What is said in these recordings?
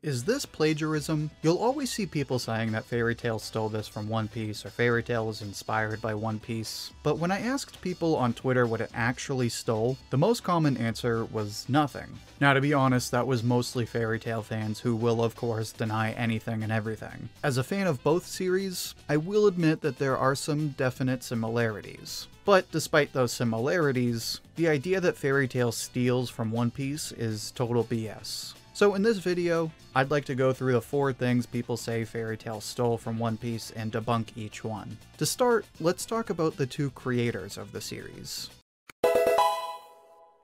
Is this plagiarism? You'll always see people saying that Fairy Tail stole this from One Piece or Fairy Tail was inspired by One Piece, but when I asked people on Twitter what it actually stole, the most common answer was nothing. Now to be honest, that was mostly Fairy Tail fans who will of course deny anything and everything. As a fan of both series, I will admit that there are some definite similarities. But despite those similarities, the idea that Fairy Tail steals from One Piece is total BS. So in this video, I'd like to go through the 4 things people say Fairy Tail stole from One Piece and debunk each one. To start, let's talk about the 2 creators of the series.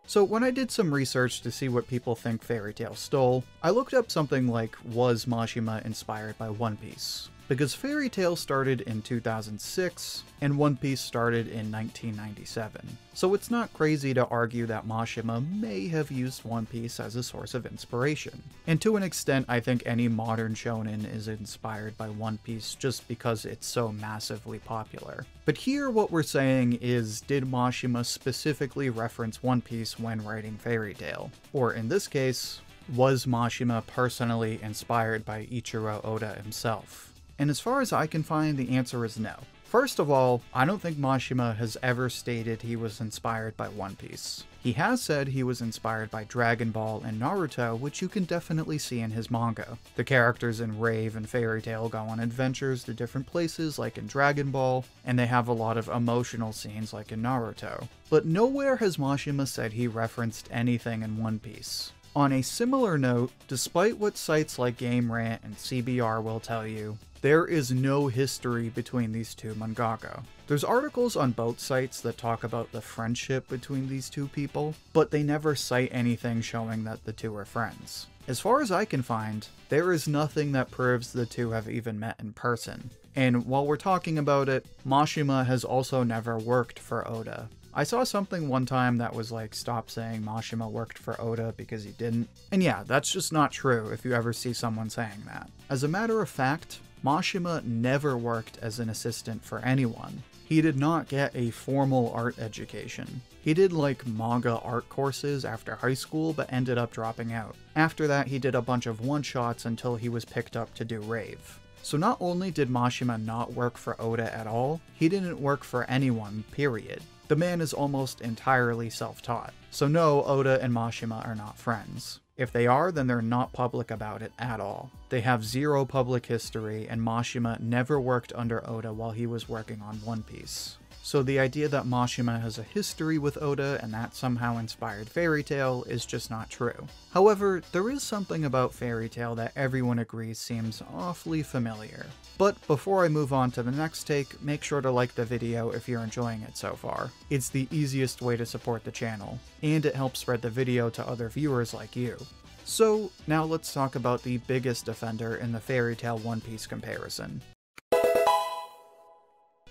So when I did some research to see what people think Fairy Tail stole, I looked up something like, was Mashima inspired by One Piece? Because Fairy Tail started in 2006, and One Piece started in 1997. So it's not crazy to argue that Mashima may have used One Piece as a source of inspiration. And to an extent, I think any modern shonen is inspired by One Piece just because it's so massively popular. But here what we're saying is, did Mashima specifically reference One Piece when writing Fairy Tail? Or in this case, was Mashima personally inspired by Eiichiro Oda himself? And as far as I can find, the answer is no. First of all, I don't think Mashima has ever stated he was inspired by One Piece. He has said he was inspired by Dragon Ball and Naruto, which you can definitely see in his manga. The characters in Rave and Fairy Tail go on adventures to different places like in Dragon Ball, and they have a lot of emotional scenes like in Naruto. But nowhere has Mashima said he referenced anything in One Piece. On a similar note, despite what sites like Game Rant and CBR will tell you, there is no history between these 2 mangaka. There's articles on both sites that talk about the friendship between these 2 people, but they never cite anything showing that the 2 are friends. As far as I can find, there is nothing that proves the 2 have even met in person. And while we're talking about it, Mashima has also never worked for Oda. I saw something one time that was like, stop saying Mashima worked for Oda because he didn't. And yeah, that's just not true if you ever see someone saying that. As a matter of fact, Mashima never worked as an assistant for anyone. He did not get a formal art education. He did like manga art courses after high school but ended up dropping out. After that, he did a bunch of one-shots until he was picked up to do Rave. So not only did Mashima not work for Oda at all, he didn't work for anyone, period. The man is almost entirely self-taught. So no, Oda and Mashima are not friends. If they are, then they're not public about it at all. They have 0 public history, and Mashima never worked under Oda while he was working on One Piece. So the idea that Mashima has a history with Oda and that somehow inspired Fairy Tail is just not true. However, there is something about Fairy Tail that everyone agrees seems awfully familiar. But before I move on to the next take, make sure to like the video if you're enjoying it so far. It's the easiest way to support the channel, and it helps spread the video to other viewers like you. So now let's talk about the biggest offender in the Fairy Tail One Piece comparison.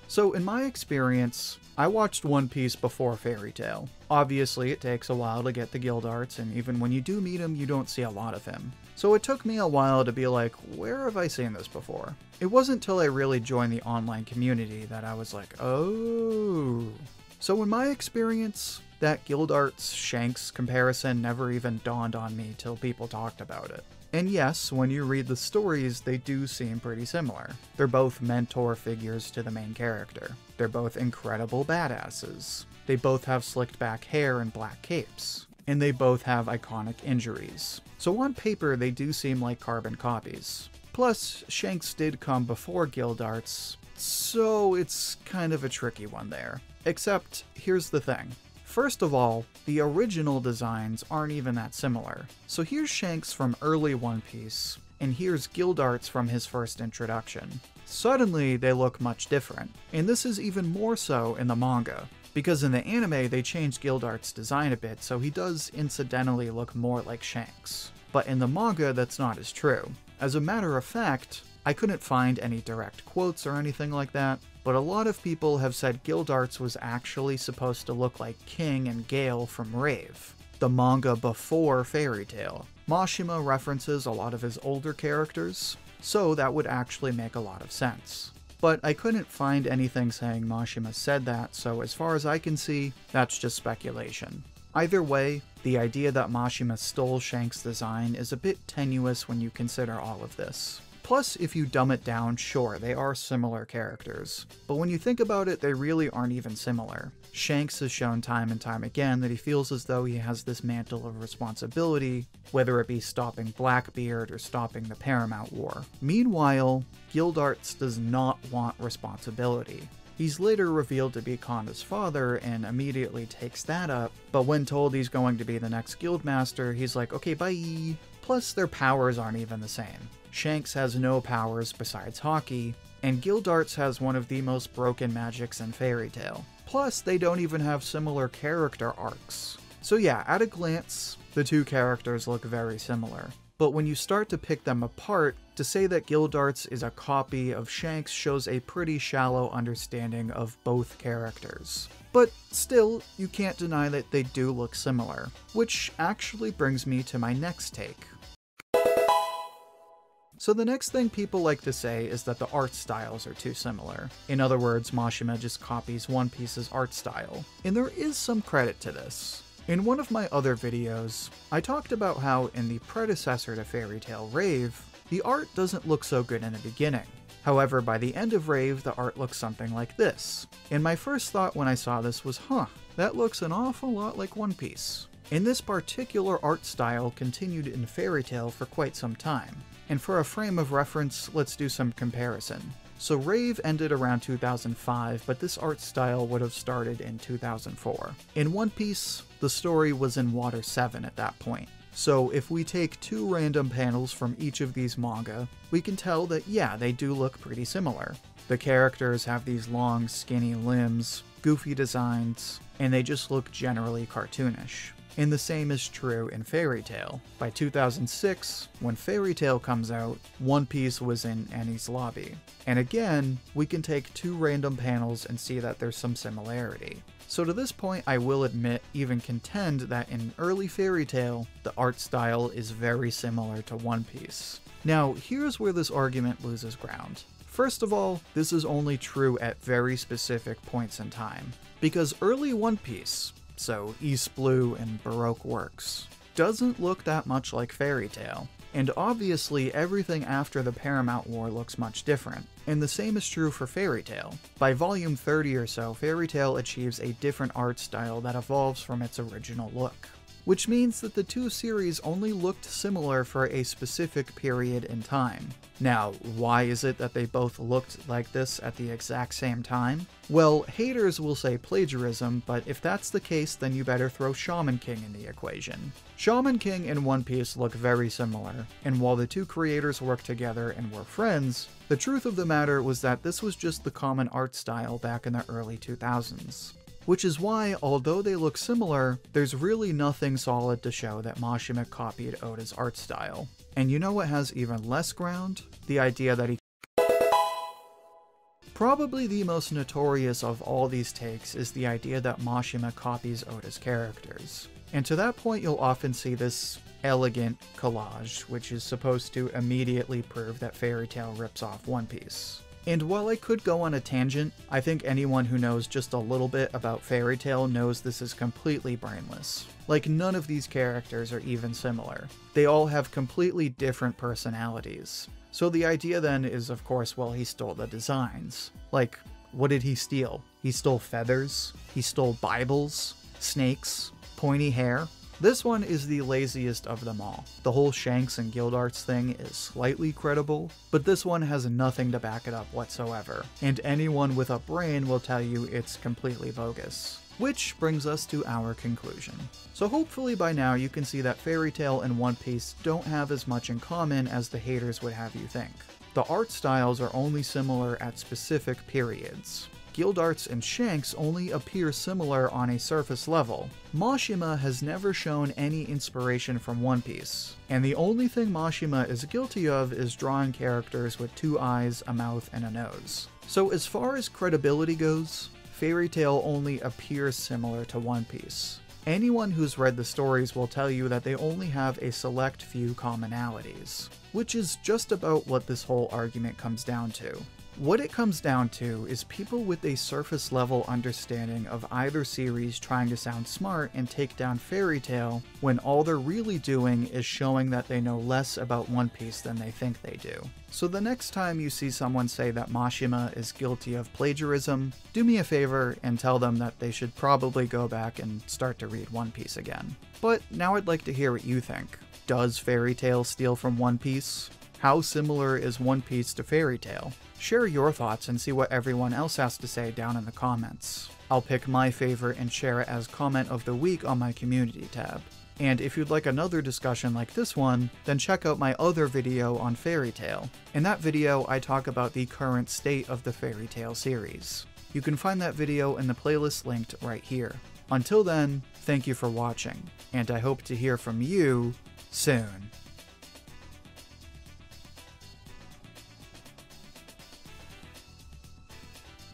So in my experience, I watched One Piece before Fairy Tail. Obviously, it takes a while to get the guild arts, and even when you do meet him, you don't see a lot of him. So it took me a while to be like, where have I seen this before? It wasn't until I really joined the online community that I was like, oh. So in my experience, that guild arts Shanks comparison never even dawned on me till people talked about it. And yes, when you read the stories, they do seem pretty similar. They're both mentor figures to the main character. They're both incredible badasses. They both have slicked back hair and black capes. And they both have iconic injuries. So on paper, they do seem like carbon copies. Plus, Shanks did come before guild arts, so it's kind of a tricky one there. Except, here's the thing. First of all, the original designs aren't even that similar. So here's Shanks from early One Piece, and here's guild arts from his first introduction. Suddenly, they look much different. And this is even more so in the manga, because in the anime they changed guild arts' design a bit, so he does incidentally look more like Shanks. But in the manga, that's not as true. As a matter of fact, I couldn't find any direct quotes or anything like that, but a lot of people have said guild arts was actually supposed to look like King and Gale from Rave, the manga before Fairy Tail. Mashima references a lot of his older characters, so that would actually make a lot of sense. But I couldn't find anything saying Mashima said that, so as far as I can see, that's just speculation. Either way, the idea that Mashima stole Shanks' design is a bit tenuous when you consider all of this. Plus, if you dumb it down, sure, they are similar characters, but when you think about it, they really aren't even similar. Shanks has shown time and time again that he feels as though he has this mantle of responsibility, whether it be stopping Blackbeard or stopping the Paramount War. Meanwhile, Gildarts does not want responsibility. He's later revealed to be Kanda's father and immediately takes that up, but when told he's going to be the next guildmaster, he's like, okay, bye. Plus, their powers aren't even the same. Shanks has no powers besides hockey, and Gildarts has one of the most broken magics in Fairy Tail. Plus, they don't even have similar character arcs. So yeah, at a glance, the two characters look very similar. But when you start to pick them apart, to say that Gildarts is a copy of Shanks shows a pretty shallow understanding of both characters. But still, you can't deny that they do look similar, which actually brings me to my next take. So the next thing people like to say is that the art styles are too similar. In other words, Mashima just copies One Piece's art style. And there is some credit to this. In one of my other videos, I talked about how in the predecessor to Fairy Tail, Rave, the art doesn't look so good in the beginning. However, by the end of Rave, the art looks something like this. And my first thought when I saw this was, that looks an awful lot like One Piece. And this particular art style continued in Fairy Tail for quite some time. And for a frame of reference, let's do some comparison. So Rave ended around 2005, but this art style would have started in 2004. In One Piece, the story was in Water 7 at that point. So if we take two random panels from each of these manga, we can tell that yeah, they do look pretty similar. The characters have these long, skinny limbs, goofy designs, and they just look generally cartoonish. And the same is true in Fairy Tail. By 2006, when Fairy Tail comes out, One Piece was in Enies Lobby. And again, we can take two random panels and see that there's some similarity. So to this point, I will admit, even contend that in early Fairy Tail, the art style is very similar to One Piece. Now, here's where this argument loses ground. First of all, this is only true at very specific points in time. Because early One Piece, so East Blue and Baroque works, doesn't look that much like Fairy Tail. And obviously everything after the Paramount War looks much different, and the same is true for Fairy Tail. By volume 30 or so, Fairy Tail achieves a different art style that evolves from its original look. Which means that the two series only looked similar for a specific period in time. Now, why is it that they both looked like this at the exact same time? Well, haters will say plagiarism, but if that's the case, then you better throw Shaman King in the equation. Shaman King and One Piece look very similar, and while the two creators worked together and were friends, the truth of the matter was that this was just the common art style back in the early 2000s. Which is why, although they look similar, there's really nothing solid to show that Mashima copied Oda's art style. And you know what has even less ground? The idea that he... Probably the most notorious of all these takes is the idea that Mashima copies Oda's characters. And to that point, you'll often see this elegant collage, which is supposed to immediately prove that Fairy Tail rips off One Piece. And while I could go on a tangent, I think anyone who knows just a little bit about Fairy Tail knows this is completely brainless. Like, none of these characters are even similar. They all have completely different personalities. So the idea then is, of course, well, he stole the designs. Like, what did he steal? He stole feathers? He stole Bibles? Snakes? Pointy hair? This one is the laziest of them all. The whole Shanks and Gildarts thing is slightly credible, but this one has nothing to back it up whatsoever, and anyone with a brain will tell you it's completely bogus. Which brings us to our conclusion. So hopefully by now you can see that Fairy Tail and One Piece don't have as much in common as the haters would have you think. The art styles are only similar at specific periods. Gildarts and Shanks only appear similar on a surface level. Mashima has never shown any inspiration from One Piece, and the only thing Mashima is guilty of is drawing characters with two eyes, a mouth, and a nose. So as far as credibility goes, Fairy Tail only appears similar to One Piece. Anyone who's read the stories will tell you that they only have a select few commonalities, which is just about what this whole argument comes down to. What it comes down to is people with a surface level understanding of either series trying to sound smart and take down Fairy Tail when all they're really doing is showing that they know less about One Piece than they think they do. So the next time you see someone say that Mashima is guilty of plagiarism, do me a favor and tell them that they should probably go back and start to read One Piece again. But now I'd like to hear what you think. Does Fairy Tail steal from One Piece? How similar is One Piece to Fairy Tail? Share your thoughts and see what everyone else has to say down in the comments. I'll pick my favorite and share it as comment of the week on my community tab. And if you'd like another discussion like this one, then check out my other video on Fairy Tail. In that video, I talk about the current state of the Fairy Tail series. You can find that video in the playlist linked right here. Until then, thank you for watching, and I hope to hear from you soon.